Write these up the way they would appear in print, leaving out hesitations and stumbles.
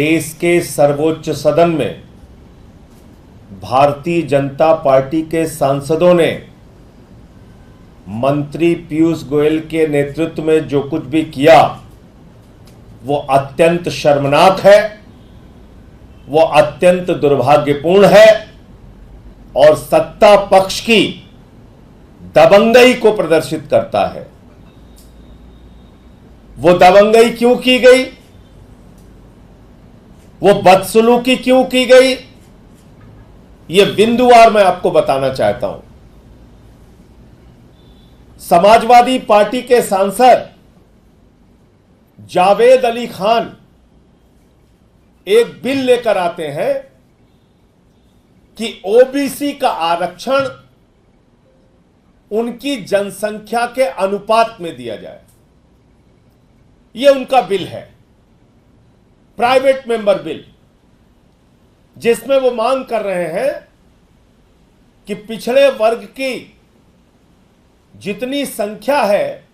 देश के सर्वोच्च सदन में भारतीय जनता पार्टी के सांसदों ने मंत्री पीयूष गोयल के नेतृत्व में जो कुछ भी किया वो अत्यंत शर्मनाक है, वो अत्यंत दुर्भाग्यपूर्ण है और सत्ता पक्ष की दबंगई को प्रदर्शित करता है। वो दबंगई क्यों की गई, वो बदसलूकी क्यों की गई, ये बिंदुवार मैं आपको बताना चाहता हूं। समाजवादी पार्टी के सांसद जावेद अली खान एक बिल लेकर आते हैं कि ओबीसी का आरक्षण उनकी जनसंख्या के अनुपात में दिया जाए। यह उनका बिल है, प्राइवेट मेंबर बिल, जिसमें वो मांग कर रहे हैं कि पिछड़े वर्ग की जितनी संख्या है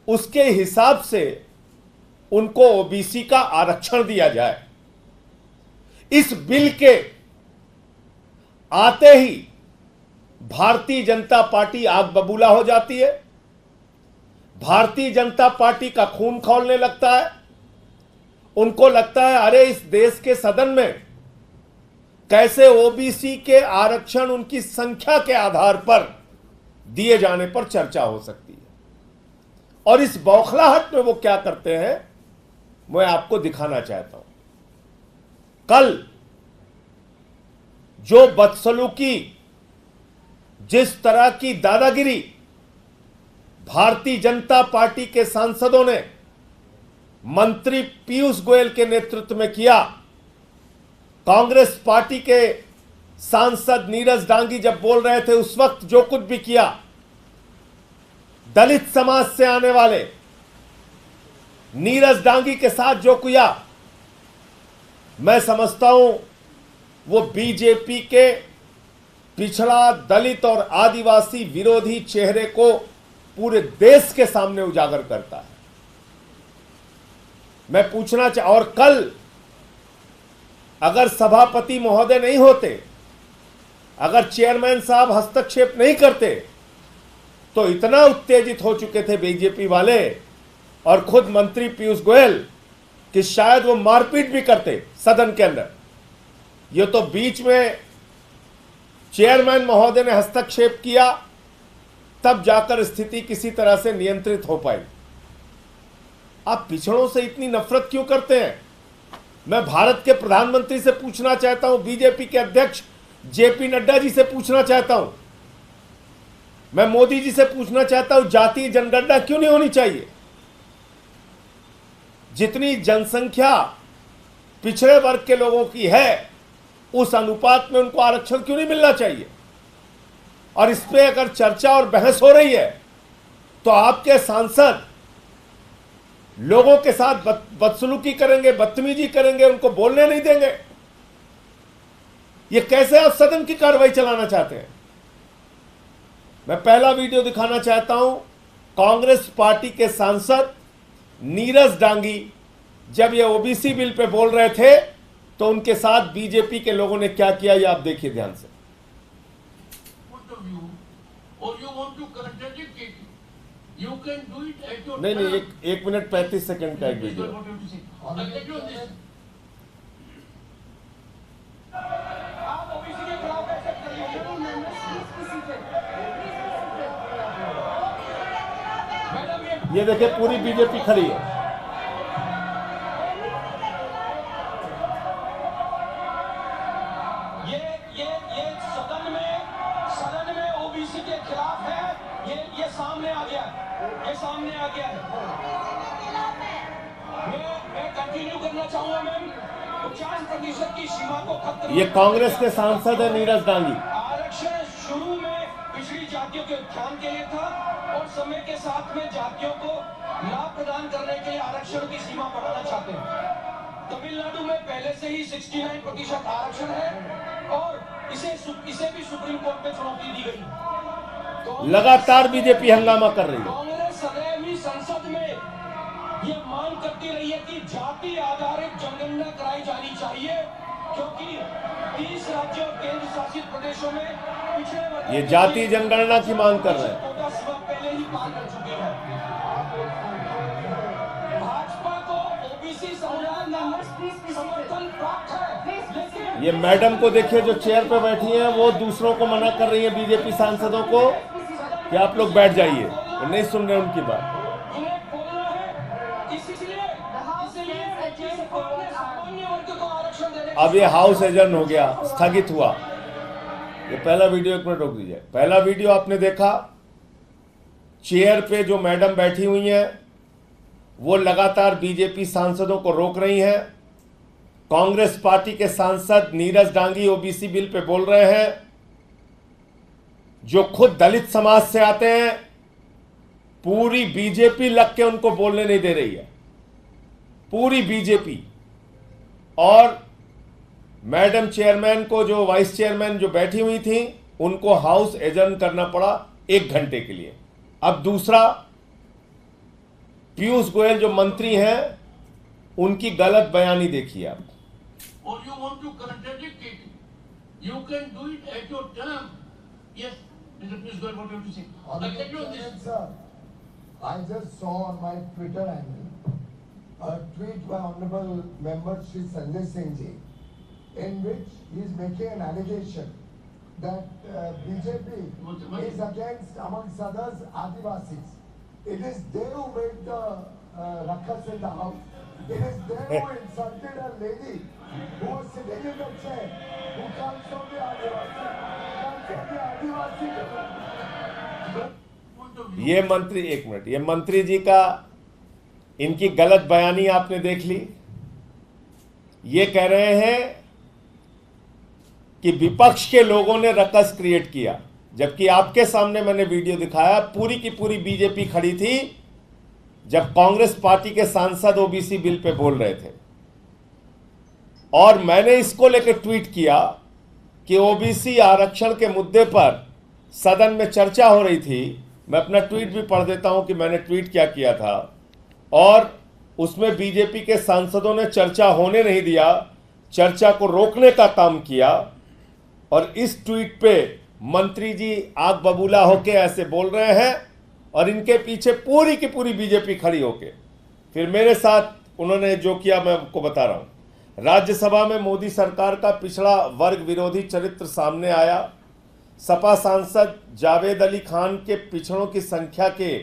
उसके हिसाब से उनको ओबीसी का आरक्षण दिया जाए। इस बिल के आते ही भारतीय जनता पार्टी आग बबूला हो जाती है, भारतीय जनता पार्टी का खून खौलने लगता है। उनको लगता है अरे इस देश के सदन में कैसे ओबीसी के आरक्षण उनकी संख्या के आधार पर दिए जाने पर चर्चा हो सकती है। और इस बौखलाहट में वो क्या करते हैं मैं आपको दिखाना चाहता हूं। कल जो बदसलूकी, जिस तरह की दादागिरी भारतीय जनता पार्टी के सांसदों ने मंत्री पीयूष गोयल के नेतृत्व में किया, कांग्रेस पार्टी के सांसद नीरज डांगी जब बोल रहे थे उस वक्त जो कुछ भी किया, दलित समाज से आने वाले नीरज डांगी के साथ जो किया, मैं समझता हूं वो बीजेपी के पिछड़ा, दलित और आदिवासी विरोधी चेहरे को पूरे देश के सामने उजागर करता है। मैं पूछना और कल अगर सभापति महोदय नहीं होते, अगर चेयरमैन साहब हस्तक्षेप नहीं करते, तो इतना उत्तेजित हो चुके थे बीजेपी वाले और खुद मंत्री पीयूष गोयल कि शायद वो मारपीट भी करते सदन के अंदर। ये तो बीच में चेयरमैन महोदय ने हस्तक्षेप किया, तब जाकर स्थिति किसी तरह से नियंत्रित हो पाई। आप पिछड़ों से इतनी नफरत क्यों करते हैं? मैं भारत के प्रधानमंत्री से पूछना चाहता हूं, बीजेपी के अध्यक्ष जेपी नड्डा जी से पूछना चाहता हूं, मैं मोदी जी से पूछना चाहता हूं, जातीय जनगणना क्यों नहीं होनी चाहिए? जितनी जनसंख्या पिछड़े वर्ग के लोगों की है उस अनुपात में उनको आरक्षण क्यों नहीं मिलना चाहिए? और इस पे अगर चर्चा और बहस हो रही है तो आपके सांसद लोगों के साथ बदसलूकी करेंगे, बदतमीजी करेंगे, उनको बोलने नहीं देंगे। ये कैसे आप सदन की कार्रवाई चलाना चाहते हैं? मैं पहला वीडियो दिखाना चाहता हूं। कांग्रेस पार्टी के सांसद नीरज डांगी जब ये ओबीसी बिल पे बोल रहे थे तो उनके साथ बीजेपी के लोगों ने क्या किया, ये आप देखिए ध्यान से। नहीं, एक मिनट 35 सेकंड का एक वीडियो। ये देखिए पूरी बीजेपी खड़ी है। ये सदन में ओबीसी के खिलाफ है। ये सामने आ गया है, ये सामने आ गया है। मैं कंटिन्यू करना चाहूंगा। मैम 50% की सीमा को खत्म। ये कांग्रेस के सांसद है नीरज डांगी। आरक्षण शुरू में पिछड़ी जातियों के उत्थान के लिए था और समय के साथ में जातियों को लाभ प्रदान करने के लिए आरक्षण की सीमा बढ़ाना चाहते हैं। तमिलनाडु में पहले से ही 69% आरक्षण है और इसे भी सुप्रीम कोर्ट में चुनौती दी गई। लगातार बीजेपी हंगामा कर रही है। कांग्रेस सदैव ही संसद में ये मांग करती रही है कि जाति आधारित जनगणना कराई जानी चाहिए, क्योंकि 30 राज्यों और केंद्र शासित प्रदेशों में पिछड़े वर्ग ये जाति जनगणना की मांग कर रहे हैं। कोटा सीमा पहले ही पार कर चुके हैं। भाजपा को ओबीसी समुदाय का समर्थन प्राप्त है, लेकिन ये मैडम को देखिए जो चेयर पे बैठी हैं, वो दूसरों को मना कर रही है, बीजेपी सांसदों को, कि आप लोग बैठ जाइए, वो नहीं सुन रहे उनकी बात। उन्हें बोलना है, इसलिए केंद्र सरकार ने सामान्य वर्ग को आरक्षण देने की अब ये हाउस एजन हो गया, स्थगित हुआ। ये पहला वीडियो, एक मिनट रोक दीजिए। पहला वीडियो आपने देखा, चेयर पे जो मैडम बैठी हुई हैं वो लगातार बीजेपी सांसदों को रोक रही हैं। कांग्रेस पार्टी के सांसद Neeraj Dangi OBC bill pay बोल रहे हैं, जो खुद दलित समाज से आते हैं। पूरी बीजेपी लग के उनको बोलने नहीं दे रही है, पूरी बीजेपी। और मैडम चेयरमैन को, जो वाइस चेयरमैन जो बैठी हुई थी, उनको हाउस एडजर्न करना पड़ा 1 घंटे के लिए। अब दूसरा, पीयूष गोयल जो मंत्री हैं, उनकी गलत बयानी देखिए आप। Or you want to contradict it? You can do it at your term. Yes, Mr. Piyush Goyal, what do you have to say? Exactly on this. Sir, I just saw on my Twitter handle a tweet by Honorable Member Shri Sanjay Singh Ji, in which he is making an allegation that BJP is against, amongst others, Adivasis. It is they who made the ruckus in the house. It is they who insulted a lady who was sitting in the chair, who comes from the Adivasi, Point of view. ये मंत्री, एक minute, ये मंत्री जी का, इनकी गलत बयानी आपने देख ली। ये कह रहे हैं कि विपक्ष के लोगों ने रकस क्रिएट किया, जबकि आपके सामने मैंने वीडियो दिखाया, पूरी की पूरी बीजेपी खड़ी थी जब कांग्रेस पार्टी के सांसद ओबीसी बिल पे बोल रहे थे। और मैंने इसको लेकर ट्वीट किया कि ओबीसी आरक्षण के मुद्दे पर सदन में चर्चा हो रही थी। मैं अपना ट्वीट भी पढ़ देता हूं कि मैंने ट्वीट क्या किया था। और उसमें बीजेपी के सांसदों ने चर्चा होने नहीं दिया, चर्चा को रोकने का काम किया। और इस ट्वीट पे मंत्री जी आग बबूला होके ऐसे बोल रहे हैं, और इनके पीछे पूरी की पूरी बीजेपी खड़ी होके। फिर मेरे साथ उन्होंने जो किया मैं आपको बता रहा हूं। राज्यसभा में मोदी सरकार का पिछड़ा वर्ग विरोधी चरित्र सामने आया। सपा सांसद जावेद अली खान के पिछड़ों की संख्या के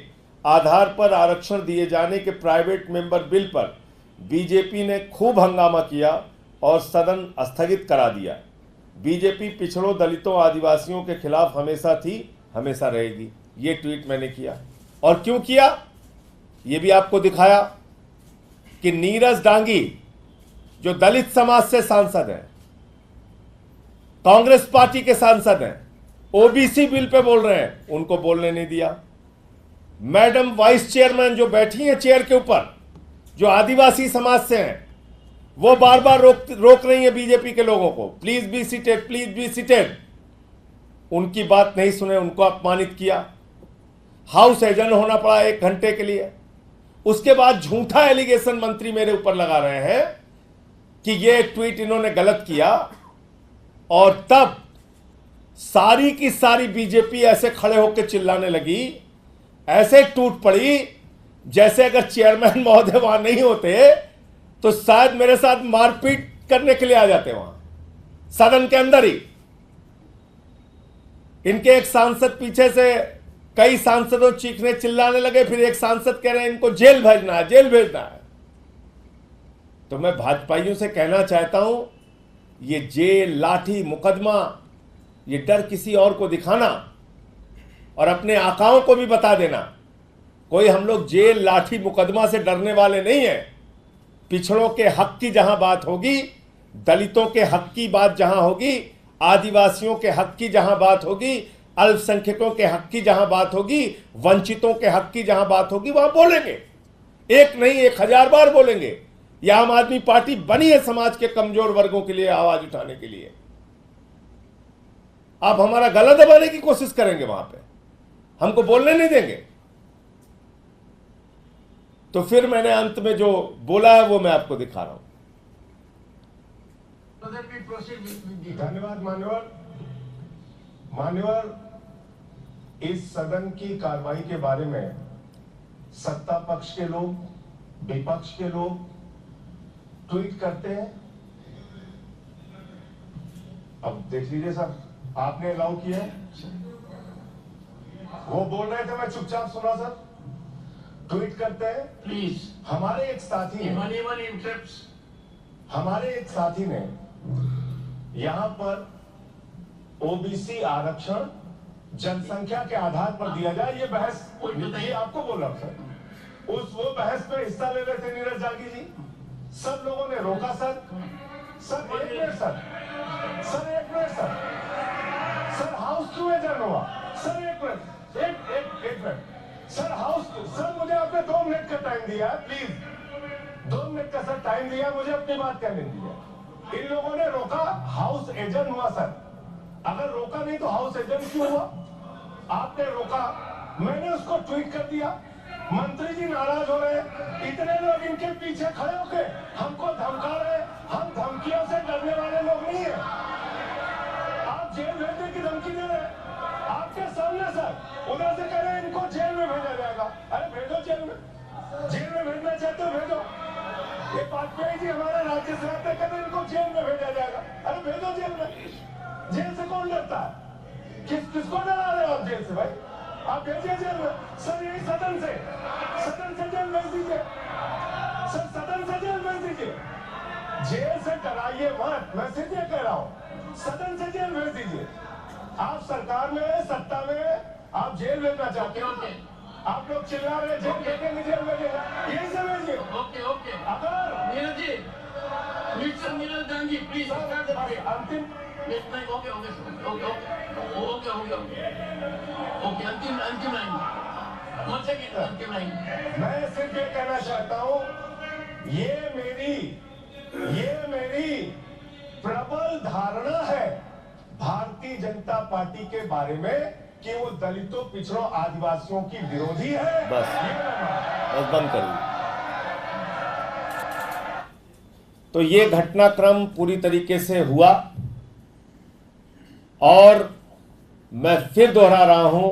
आधार पर आरक्षण दिए जाने के प्राइवेट मेंबर बिल पर बीजेपी ने खूब हंगामा किया और सदन स्थगित करा दिया। बीजेपी पिछड़ों, दलितों, आदिवासियों के खिलाफ हमेशा थी, हमेशा रहेगी। ये ट्वीट मैंने किया। और क्यों किया, ये भी आपको दिखाया कि नीरज डांगी जो दलित समाज से सांसद हैं, कांग्रेस पार्टी के सांसद हैं, ओबीसी बिल पे बोल रहे हैं, उनको बोलने नहीं दिया। मैडम वाइस चेयरमैन जो बैठी हैं चेयर के ऊपर, जो आदिवासी समाज से हैं, वो बार बार रोक रही है बीजेपी के लोगों को, please be seated, please be seated. उनकी बात नहीं सुने, उनको अपमानित किया। हाउस एडजर्न होना पड़ा 1 घंटे के लिए। उसके बाद झूठा एलिगेशन मंत्री मेरे ऊपर लगा रहे हैं कि ये ट्वीट इन्होंने गलत किया। और तब सारी की सारी बीजेपी ऐसे खड़े होकर चिल्लाने लगी, ऐसे टूट पड़ी जैसे अगर चेयरमैन महोदय वहां नहीं होते तो शायद मेरे साथ मारपीट करने के लिए आ जाते वहां, सदन के अंदर ही। इनके एक सांसद पीछे से कई सांसदों चीखने चिल्लाने लगे, फिर एक सांसद कह रहे हैं इनको जेल भेजना है, जेल भेजना है। तो मैं भाजपाइयों से कहना चाहता हूं, ये जेल, लाठी, मुकदमा, ये डर किसी और को दिखाना और अपने आकाओं को भी बता देना, कोई हम लोग जेल, लाठी, मुकदमा से डरने वाले नहीं है। पिछड़ों के हक की जहां बात होगी, दलितों के हक की बात जहां होगी, आदिवासियों के हक की जहां बात होगी, अल्पसंख्यकों के हक की जहां बात होगी, वंचितों के हक की जहां बात होगी, वहां बोलेंगे। एक नहीं 1000 बार बोलेंगे। यह आम आदमी पार्टी बनी है समाज के कमजोर वर्गों के लिए आवाज उठाने के लिए। आप हमारा गला दबाने की कोशिश करेंगे, वहां पे हमको बोलने नहीं देंगे। तो फिर मैंने अंत में जो बोला है वो मैं आपको दिखा रहा हूं। So that we proceed with the. धन्यवाद मान्यवर। मान्यवर, इस सदन की कार्रवाई के बारे में सत्ता पक्ष के लोग, विपक्ष के लोग ट्वीट करते हैं। अब देख लीजिए सर, आपने अलाउ किया है। वो बोल रहे थे, मैं चुपचाप सुना सर। ट्वीट करते हैं। Please, हमारे एक साथी if ने anyone interrupts, यहां पर ओबीसी आरक्षण जनसंख्या के आधार पर दिया जाए, ये बहस ये आपको बोल रहा हूं सर। वो बहस में हिस्सा ले रहे थे नीरज जागी जी, सब लोगों ने रोका सर। सर एक मिनट सर, हाउस क्यों एडजर्न हुआ सर? एक मिनट सर, हाउस सर, मुझे आपने 2 मिनट का टाइम दिया है, प्लीज 2 मिनट का सर टाइम दिया, मुझे अपनी बात कहने दीजिए। इन लोगों ने रोका, हाउस एडजर्न हुआ सर। अगर रोका नहीं तो हाउस एडजर्न क्यों हुआ? आपने रोका, मैंने उसको ट्वीट कर दिया। मंत्री जी नाराज हो रहे हैं, इतने लोग इनके पीछे खड़े होके हमको धमका रहे हैं। हम धमकियों से डरने वाले लोग नहीं है। आप जेल भेजने की धमकी दे रहे हैं आपके सामने सर। उधर से कह रहे हैं इनको जेल में भेजा जाएगा। अरे भेजो जेल में भेजना चाहते हो भेजो। ये वाजपेयी जी हमारे राज्य से आते, कहते इनको जेल में भेजा जाएगा। अरे भेजो जेल में। जेल से कौन डरता है? किसको डरा रहे हो आप जेल से भाई? आप भेजिए जेल में सर। यही सदन से जेल भेज दीजिए सर, सदन से जेल भेज दीजिए। जेल से डराइए मत, मैं सिर्फ ये कह रहा हूँ, सदन से जेल भेज दीजिए। आप सरकार में, सत्ता में, आप जेल भेजना चाहते हो। आप लोग चिल्ला रहे जेल भेजेंगे, जेल भेजेगा, यही से भेजिए। okay. अगर Neeraj ji, Mr. Neeraj Gandhi, please start the debate. अंतिम Okay, अंतिम लाइन। One second, अंतिम लाइन। मैं सिर्फ ये कहना चाहता हूँ, ये मेरी प्रबल धारणा है भारतीय जनता पार्टी के बारे में कि वो दलितों, पिछड़ों, आदिवासियों की विरोधी है। बस बंद करिए। तो ये घटनाक्रम पूरी तरीके से हुआ और मैं फिर दोहरा रहा हूं,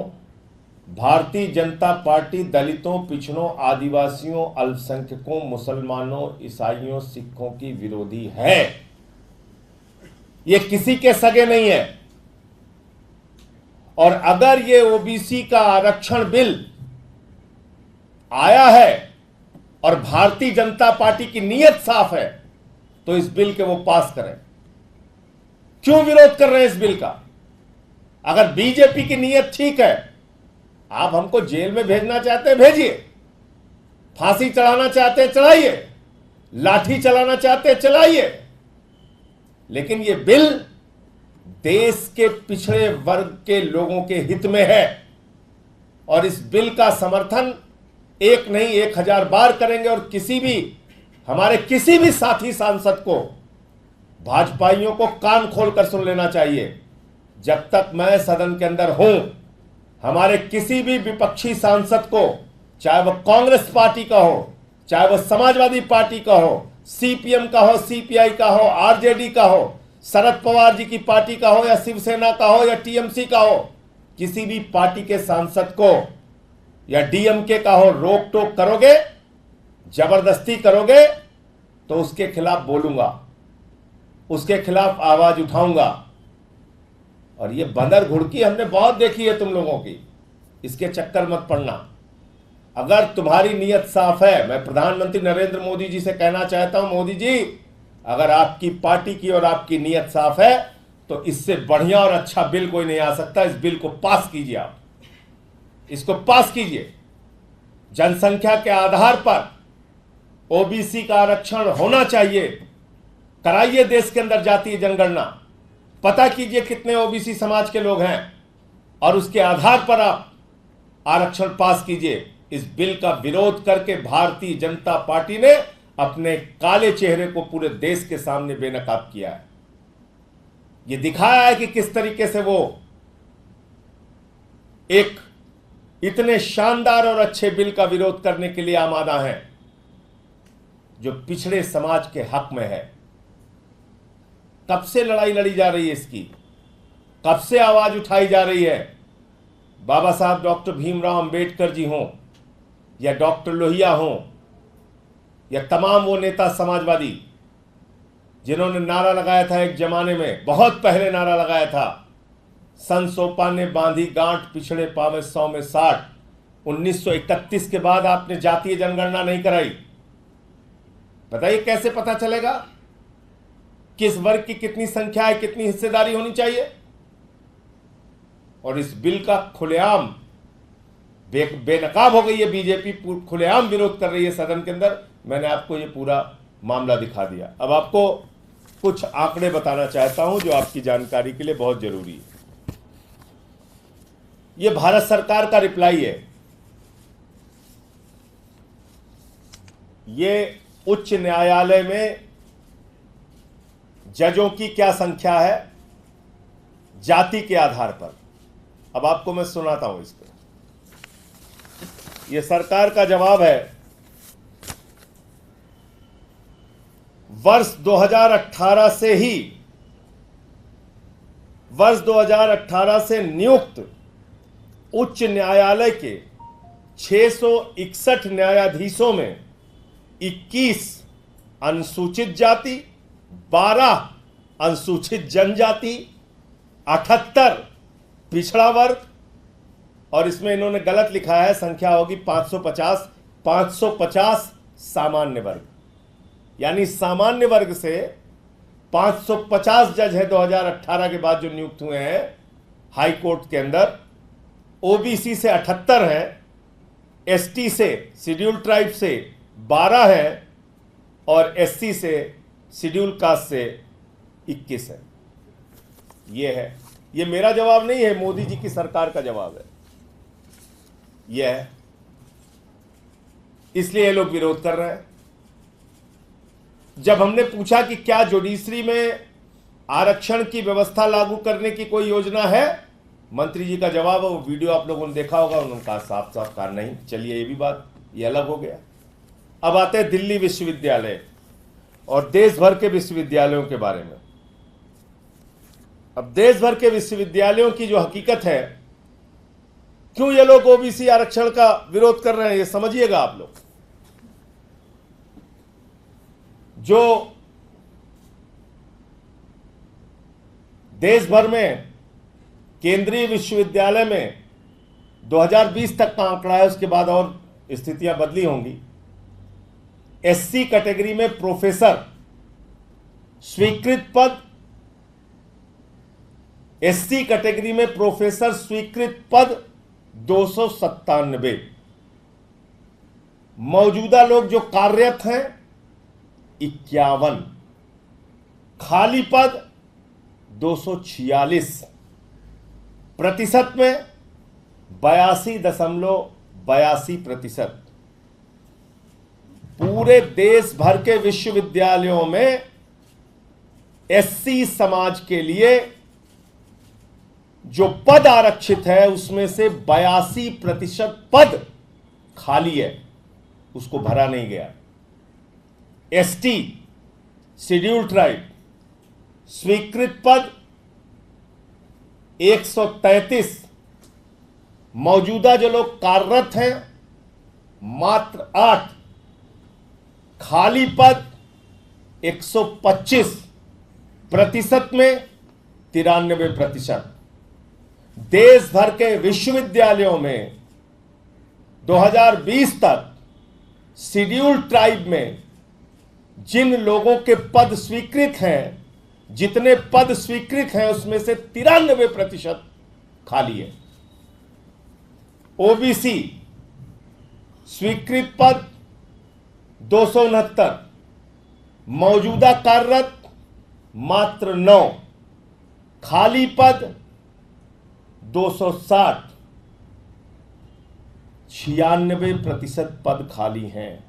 भारतीय जनता पार्टी दलितों, पिछड़ों, आदिवासियों, अल्पसंख्यकों, मुसलमानों, ईसाइयों, सिखों की विरोधी है। ये किसी के सगे नहीं है। और अगर ये ओबीसी का आरक्षण बिल आया है और भारतीय जनता पार्टी की नीयत साफ है तो इस बिल के वो पास करें। क्यों विरोध कर रहे हैं इस बिल का? अगर बीजेपी की नीयत ठीक है, आप हमको जेल में भेजना चाहते हैं भेजिए, फांसी चढ़ाना चाहते हैं चढ़ाइए, लाठी चलाना चाहते हैं चलाइए, लेकिन यह बिल देश के पिछड़े वर्ग के लोगों के हित में है और इस बिल का समर्थन एक नहीं 1000 बार करेंगे। और हमारे किसी भी साथी सांसद को, भाजपाइयों को कान खोलकर सुन लेना चाहिए, जब तक मैं सदन के अंदर हूं, हमारे किसी भी विपक्षी सांसद को, चाहे वह कांग्रेस पार्टी का हो, चाहे वह समाजवादी पार्टी का हो, सीपीएम का हो, सीपीआई का हो, आरजेडी का हो, शरद पवार जी की पार्टी का हो या शिवसेना का हो या टीएमसी का हो, किसी भी पार्टी के सांसद को या डीएमके का हो, रोक टोक करोगे, जबरदस्ती करोगे तो उसके खिलाफ बोलूंगा, उसके खिलाफ आवाज उठाऊंगा। और ये बंदर घुड़की हमने बहुत देखी है तुम लोगों की, इसके चक्कर मत पड़ना। अगर तुम्हारी नीयत साफ है, मैं प्रधानमंत्री नरेंद्र मोदी जी से कहना चाहता हूं, मोदी जी अगर आपकी पार्टी की और आपकी नीयत साफ है तो इससे बढ़िया और अच्छा बिल कोई नहीं आ सकता। इस बिल को पास कीजिए, आप इसको पास कीजिए। जनसंख्या के आधार पर ओबीसी का आरक्षण होना चाहिए। कराइए देश के अंदर जातीय जनगणना, पता कीजिए कितने ओबीसी समाज के लोग हैं और उसके आधार पर आप आरक्षण पास कीजिए। इस बिल का विरोध करके भारतीय जनता पार्टी ने अपने काले चेहरे को पूरे देश के सामने बेनकाब किया है। ये दिखाया है कि किस तरीके से वो एक इतने शानदार और अच्छे बिल का विरोध करने के लिए आमादा हैं। जो पिछड़े समाज के हक में है। कब से लड़ाई लड़ी जा रही है इसकी, कब से आवाज उठाई जा रही है। बाबा साहब डॉक्टर भीमराव अंबेडकर जी हों या डॉक्टर लोहिया हों या तमाम वो नेता समाजवादी जिन्होंने नारा लगाया था एक जमाने में, बहुत पहले नारा लगाया था, सन सोपा ने बांधी गांठ पिछड़े पावे 100 में 60। 1931 के बाद आपने जातीय जनगणना नहीं कराई। बताइए कैसे पता चलेगा किस वर्ग की कितनी संख्या है, कितनी हिस्सेदारी होनी चाहिए। और इस बिल का खुलेआम बेनकाब हो गई है बीजेपी, खुलेआम विरोध कर रही है सदन के अंदर। मैंने आपको ये पूरा मामला दिखा दिया। अब आपको कुछ आंकड़े बताना चाहता हूं जो आपकी जानकारी के लिए बहुत जरूरी है। ये भारत सरकार का रिप्लाई है। ये उच्च न्यायालय में जजों की क्या संख्या है जाति के आधार पर। अब आपको मैं सुनाता हूं इसको। ये सरकार का जवाब है। वर्ष 2018 से नियुक्त उच्च न्यायालय के 661 न्यायाधीशों में 21 अनुसूचित जाति, 12 अनुसूचित जनजाति, 78 पिछड़ा वर्ग, और इसमें इन्होंने गलत लिखा है, संख्या होगी 550 सामान्य वर्ग। यानी सामान्य वर्ग से 550 जज है 2018 के बाद जो नियुक्त हुए हैं हाई कोर्ट के अंदर। ओबीसी से 78 है, एसटी से, शेड्यूल ट्राइब से 12 है, और एससी से, शेड्यूल कास्ट से 21 है। ये मेरा जवाब नहीं है, मोदी जी की सरकार का जवाब है। यह है, इसलिए ये लोग विरोध कर रहे हैं। जब हमने पूछा कि क्या जुडिशरी में आरक्षण की व्यवस्था लागू करने की कोई योजना है, मंत्री जी का जवाब है, वो वीडियो आप लोगों ने देखा होगा, उन्होंने कहा साफ साफ कहा नहीं। चलिए ये भी बात, ये अलग हो गया। अब आते हैं दिल्ली विश्वविद्यालय और देश भर के विश्वविद्यालयों के बारे में। अब देश भर के विश्वविद्यालयों की जो हकीकत है, क्यों ये लोग ओबीसी आरक्षण का विरोध कर रहे हैं, ये समझिएगा आप लोग। जो देश भर में केंद्रीय विश्वविद्यालय में 2020 तक का आंकड़ा है, उसके बाद और स्थितियां बदली होंगी। एससी कैटेगरी में प्रोफेसर स्वीकृत पद, एससी कैटेगरी में प्रोफेसर स्वीकृत पद 297। मौजूदा लोग जो कार्यरत हैं 51, खाली पद 246, प्रतिशत में 82.82%। पूरे देश भर के विश्वविद्यालयों में एससी समाज के लिए जो पद आरक्षित है उसमें से 82% पद खाली है, उसको भरा नहीं गया। एसटी, शेड्यूल ट्राइब स्वीकृत पद 133, मौजूदा जो लोग कार्यरत हैं मात्र 8, खाली पद 125, प्रतिशत में 93%। देश भर के विश्वविद्यालयों में 2020 तक शेड्यूल ट्राइब में जिन लोगों के पद स्वीकृत हैं, जितने पद स्वीकृत हैं उसमें से 93% खाली है। ओबीसी स्वीकृत पद 269, मौजूदा कार्यरत मात्र 9, खाली पद 260, 96% पद खाली हैं।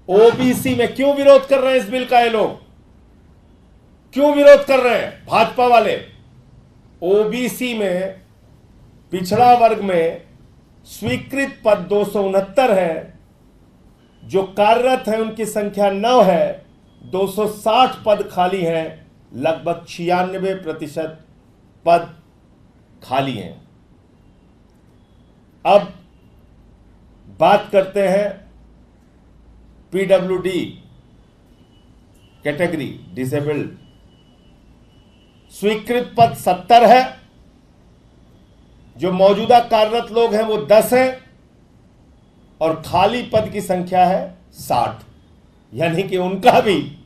ओबीसी में क्यों विरोध कर रहे हैं इस बिल का? ये लोग क्यों विरोध कर रहे हैं? भाजपा वाले ओबीसी में, पिछड़ा वर्ग में स्वीकृत पद 269 है, जो कार्यरत हैं उनकी संख्या 9 है, 260 पद खाली हैं, लगभग 96% पद खाली हैं। अब बात करते हैं पीडब्ल्यूडी कैटेगरी, डिसेबल्ड। स्वीकृत पद 70 है, जो मौजूदा कार्यरत लोग हैं वो 10 हैं, और खाली पद की संख्या है 60। यानी कि उनका भी,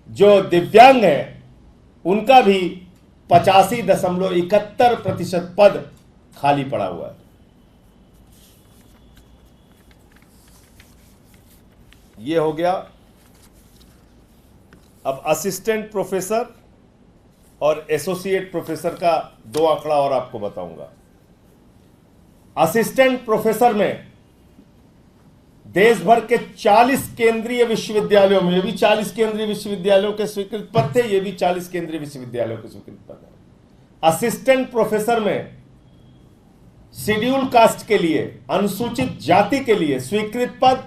जो दिव्यांग है उनका भी 85.71% पद खाली पड़ा हुआ है। ये हो गया। अब असिस्टेंट प्रोफेसर और एसोसिएट प्रोफेसर का 2 आंकड़ा और आपको बताऊंगा। असिस्टेंट प्रोफेसर में देश भर के 40 केंद्रीय विश्वविद्यालयों में, ये भी 40 केंद्रीय विश्वविद्यालयों के स्वीकृत पद थे, ये भी 40 केंद्रीय विश्वविद्यालयों के स्वीकृत पद है। असिस्टेंट प्रोफेसर में शेड्यूल कास्ट के लिए, अनुसूचित जाति के लिए स्वीकृत पद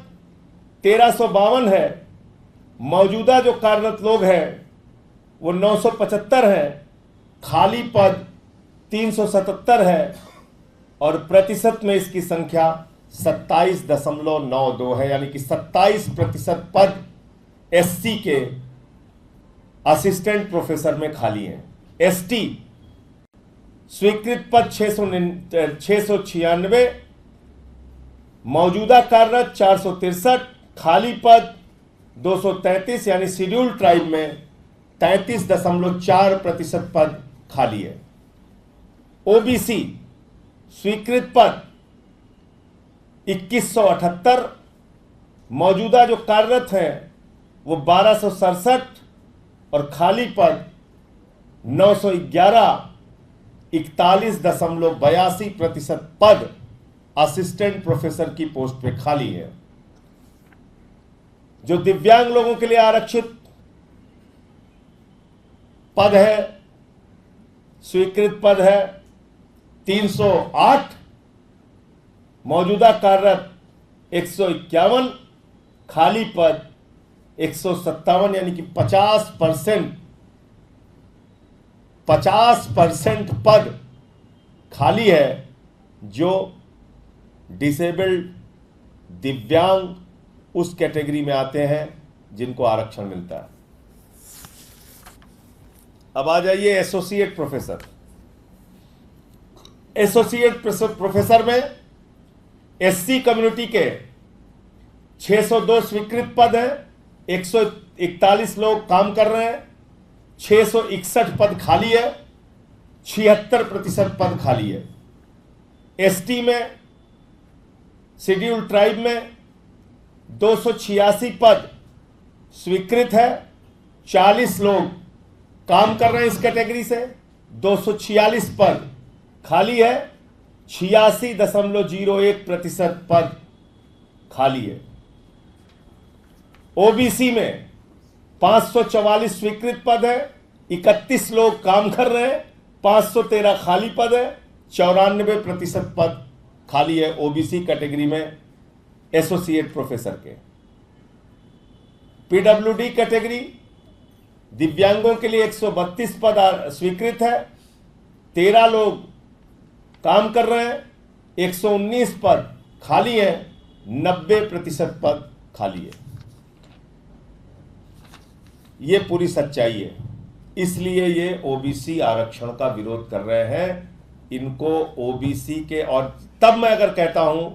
1352 है। मौजूदा जो कार्यरत लोग हैं वो 975 हैं, खाली पद 377 है, और प्रतिशत में इसकी संख्या 27.92 है। यानी कि 27% पद एससी के असिस्टेंट प्रोफेसर में खाली हैं। एसटी स्वीकृत पद 696, मौजूदा कार्यरत 463, खाली पद 233, यानी शेड्यूल ट्राइब में 33.4% पद खाली है। ओबीसी स्वीकृत पद 2178, मौजूदा जो कार्यरत हैं वो 1267, और खाली पद 911, 41.82% पद असिस्टेंट प्रोफेसर की पोस्ट पे खाली है। जो दिव्यांग लोगों के लिए आरक्षित पद है, स्वीकृत पद है 308, मौजूदा कार्यरत 151, खाली पद 157, यानी कि 50% पद खाली है, जो डिसेबल्ड, दिव्यांग उस कैटेगरी में आते हैं जिनको आरक्षण मिलता है। अब आ जाइए एसोसिएट प्रोफेसर। एसोसिएट प्रोफेसर में एससी कम्युनिटी के 602 स्वीकृत पद हैं, 141 लोग काम कर रहे हैं, 661 पद खाली है, 76% पद खाली है। एसटी में, शेड्यूल ट्राइब में 286 पद स्वीकृत है, 40 लोग काम कर रहे हैं इस कैटेगरी से, 246 पद खाली है, 86.01% पद खाली है। ओबीसी में 544 स्वीकृत पद है, 31 लोग काम कर रहे हैं, 513 खाली पद है, 94% पद खाली है ओबीसी कैटेगरी में एसोसिएट प्रोफेसर के। पीडब्ल्यूडी कैटेगरी दिव्यांगों के लिए 132 पद स्वीकृत है, 13 लोग काम कर रहे हैं, 119 पद खाली है, 90% पद खाली है। ये पूरी सच्चाई है, इसलिए ये ओबीसी आरक्षण का विरोध कर रहे हैं। इनको ओबीसी के, और तब मैं अगर कहता हूं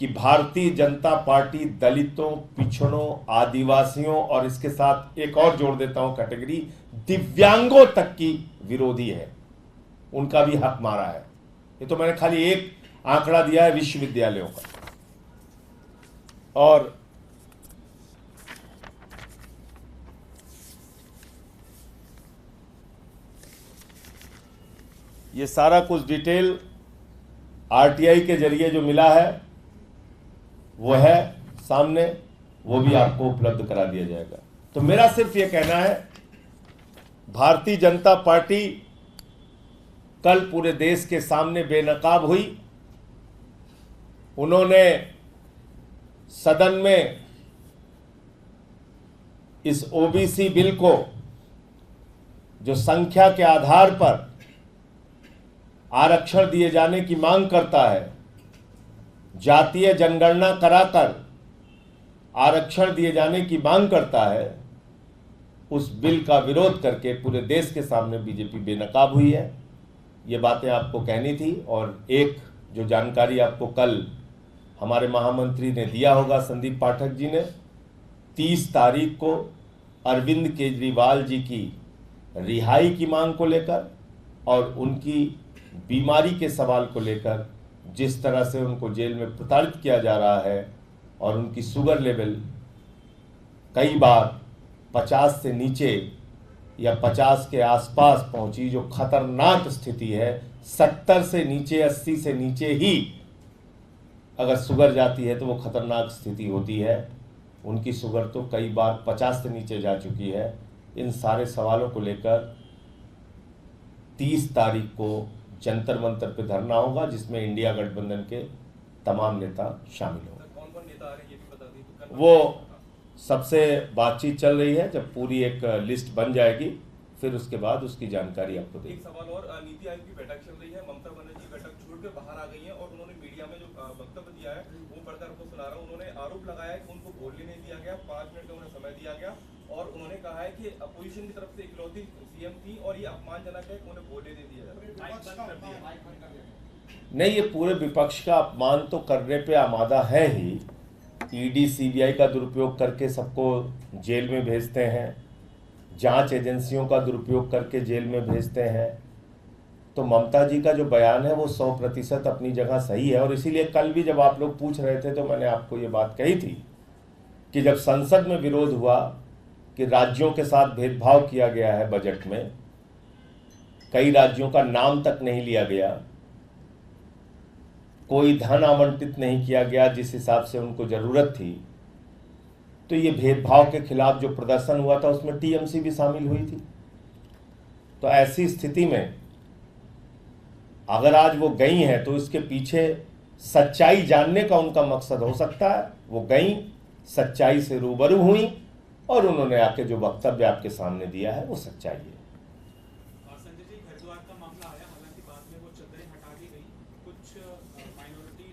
कि भारतीय जनता पार्टी दलितों, पिछड़ों, आदिवासियों और इसके साथ एक और जोड़ देता हूं कैटेगरी, दिव्यांगों तक की विरोधी है, उनका भी हक मारा है। ये तो मैंने खाली एक आंकड़ा दिया है विश्वविद्यालयों का। और ये सारा कुछ डिटेल आरटीआई के जरिए जो मिला है वो है सामने, वो भी आपको उपलब्ध करा दिया जाएगा। तो मेरा सिर्फ ये कहना है, भारतीय जनता पार्टी कल पूरे देश के सामने बेनकाब हुई। उन्होंने सदन में इस ओबीसी बिल को जो संख्या के आधार पर आरक्षण दिए जाने की मांग करता है, जातीय जनगणना कराकर आरक्षण दिए जाने की मांग करता है, उस बिल का विरोध करके पूरे देश के सामने बीजेपी बेनकाब हुई है। ये बातें आपको कहनी थी। और एक जो जानकारी आपको कल हमारे महामंत्री ने दिया होगा, संदीप पाठक जी ने, 30 तारीख को अरविंद केजरीवाल जी की रिहाई की मांग को लेकर और उनकी बीमारी के सवाल को लेकर जिस तरह से उनको जेल में प्रताड़ित किया जा रहा है और उनकी शुगर लेवल कई बार 50 से नीचे या 50 के आसपास पहुंची, जो खतरनाक स्थिति है। 70 से नीचे, 80 से नीचे ही अगर शुगर जाती है तो वो खतरनाक स्थिति होती है। उनकी शुगर तो कई बार 50 से नीचे जा चुकी है। इन सारे सवालों को लेकर 30 तारीख को जंतर मंतर पे धरना होगा, जिसमें इंडिया गठबंधन के तमाम नेता शामिल होंगे। कौन कौन नेता आ रहे हैं ये भी बता दीजिए। वो सबसे बातचीत चल रही है। जब पूरी एक लिस्ट बन जाएगी फिर उसके बाद उसकी जानकारी आपको देंगे। एक सवाल और, नीति आयोग की बैठक चल रही है, ममता बनर्जी बैठक छोड़ के बाहर आ गई हैं और उन्होंने मीडिया में जो वक्तव्य दिया है वो पढ़कर आपको सुना रहा हूँ। उन्होंने आरोप लगाया है कि उनको बोलने नहीं दिया गया, 5 मिनट का उन्हें समय दिया गया और उन्होंने कहा है कि अपोजिशन की तरफ से इकलौती सीएम थी और ये अपमानजनक है कि उन्हें बोलने नहीं दिया जाता। नहीं, ये पूरे विपक्ष का अपमान तो करने पे आमादा है ही। ईडी सीबीआई का दुरुपयोग करके सबको जेल में भेजते हैं, जांच एजेंसियों का दुरुपयोग करके जेल में भेजते हैं। तो ममता जी का जो बयान है वो 100% अपनी जगह सही है। और इसीलिए कल भी जब आप लोग पूछ रहे थे तो मैंने आपको ये बात कही थी कि जब संसद में विरोध हुआ कि राज्यों के साथ भेदभाव किया गया है बजट में, कई राज्यों का नाम तक नहीं लिया गया, कोई धन आवंटित नहीं किया गया जिस हिसाब से उनको जरूरत थी, तो ये भेदभाव के खिलाफ जो प्रदर्शन हुआ था उसमें टीएमसी भी शामिल हुई थी। तो ऐसी स्थिति में अगर आज वो गई हैं तो इसके पीछे सच्चाई जानने का उनका मकसद हो सकता है। वो गई, सच्चाई से रूबरू हुई और उन्होंने आके जो वक्तव्य आपके सामने दिया है वो सच्चाई है। संजय जी, हरिद्वार का मामला आया, हालांकि बाद में वो चदरें हटा दी गई, कुछ माइनॉरिटी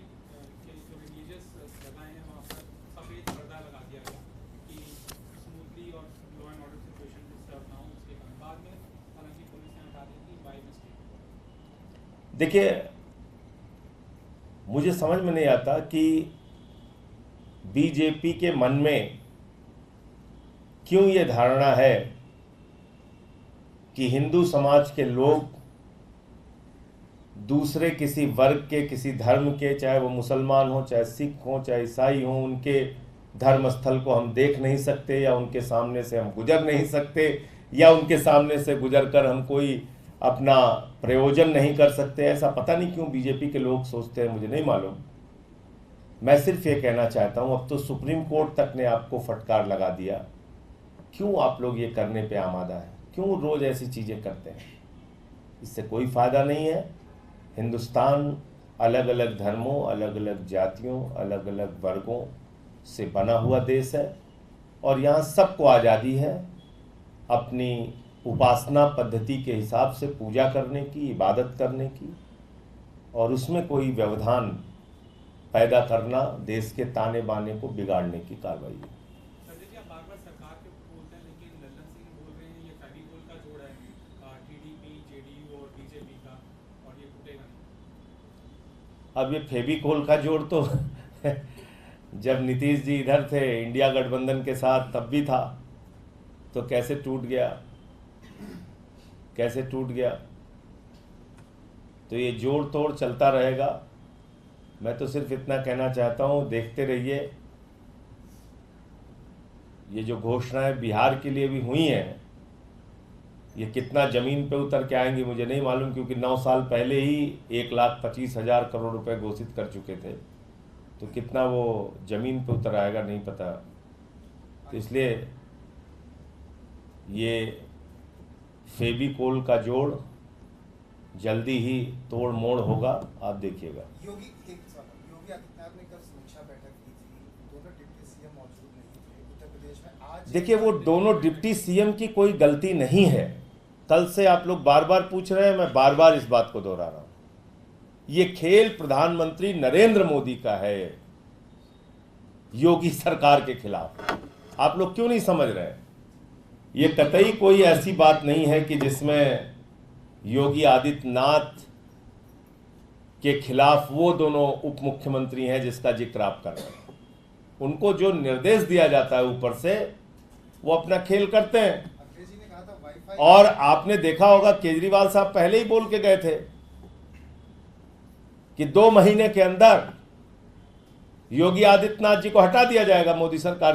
के जो रिलीजियस जगह हैं वहाँ पर सफेद पर्दा लगा दिया गया कि स्मूथली और law and order situation disturb ना हो, उसके कारण बाद में हालांकि पुलिस ने हटा दी थी बाय मिस्टेक। देखिए, मुझे समझ में नहीं आता कि बीजेपी के मन में क्यों ये धारणा है कि हिंदू समाज के लोग दूसरे किसी वर्ग के, किसी धर्म के, चाहे वो मुसलमान हो, चाहे सिख हो, चाहे ईसाई हो, उनके धर्म स्थल को हम देख नहीं सकते या उनके सामने से हम गुजर नहीं सकते या उनके सामने से गुजरकर हम कोई अपना प्रयोजन नहीं कर सकते। ऐसा पता नहीं क्यों बीजेपी के लोग सोचते हैं, मुझे नहीं मालूम। मैं सिर्फ ये कहना चाहता हूँ, अब तो सुप्रीम कोर्ट तक ने आपको फटकार लगा दिया, क्यों आप लोग ये करने पे आमादा है? क्यों रोज ऐसी चीज़ें करते हैं? इससे कोई फ़ायदा नहीं है। हिंदुस्तान अलग अलग धर्मों, अलग अलग जातियों, अलग अलग वर्गों से बना हुआ देश है और यहाँ सबको आज़ादी है अपनी उपासना पद्धति के हिसाब से पूजा करने की, इबादत करने की, और उसमें कोई व्यवधान पैदा करना देश के ताने बाने को बिगाड़ने की कार्रवाई है। संजय जी, आप बार-बार सरकार के बोलते हैं, लेकिन लल्लन सिंह बोल रहे हैं ये फेविकोल का जोड़ है टीडीपी, जेडीयू और बीजेपी का, और ये टूटेगा नहीं। अब ये फेविकोल का जोड़ तो जब नीतीश जी इधर थे इंडिया गठबंधन के साथ तब भी था, तो कैसे टूट गया? कैसे टूट गया? तो ये जोड़ तोड़ चलता रहेगा। मैं तो सिर्फ इतना कहना चाहता हूँ, देखते रहिए। ये जो घोषणाएं बिहार के लिए भी हुई हैं, ये कितना ज़मीन पे उतर के आएंगी मुझे नहीं मालूम, क्योंकि 9 साल पहले ही 1,25,000 करोड़ रुपए घोषित कर चुके थे। तो कितना वो ज़मीन पे उतर आएगा नहीं पता। तो इसलिए ये फेविकोल का जोड़ जल्दी ही तोड़ मोड़ होगा, आप देखिएगा। योगी आदित्यनाथ ने कल समीक्षा बैठक की थी, दोनों देखिए, वो दोनों डिप्टी सीएम की कोई गलती नहीं है। कल से आप लोग बार बार पूछ रहे हैं, मैं बार बार इस बात को दोहरा रहा हूं। ये खेल प्रधानमंत्री नरेंद्र मोदी का है, योगी सरकार के खिलाफ। आप लोग क्यों नहीं समझ रहे? ये कतई कोई ऐसी बात नहीं है कि जिसमें योगी आदित्यनाथ के खिलाफ वो दोनों उप मुख्यमंत्री हैं जिसका जिक्र आप कर रहे हैं। उनको जो निर्देश दिया जाता है ऊपर से, वो अपना खेल करते हैं। और आपने देखा होगा, केजरीवाल साहब पहले ही बोल के गए थे कि 2 महीने के अंदर योगी आदित्यनाथ जी को हटा दिया जाएगा मोदी सरकार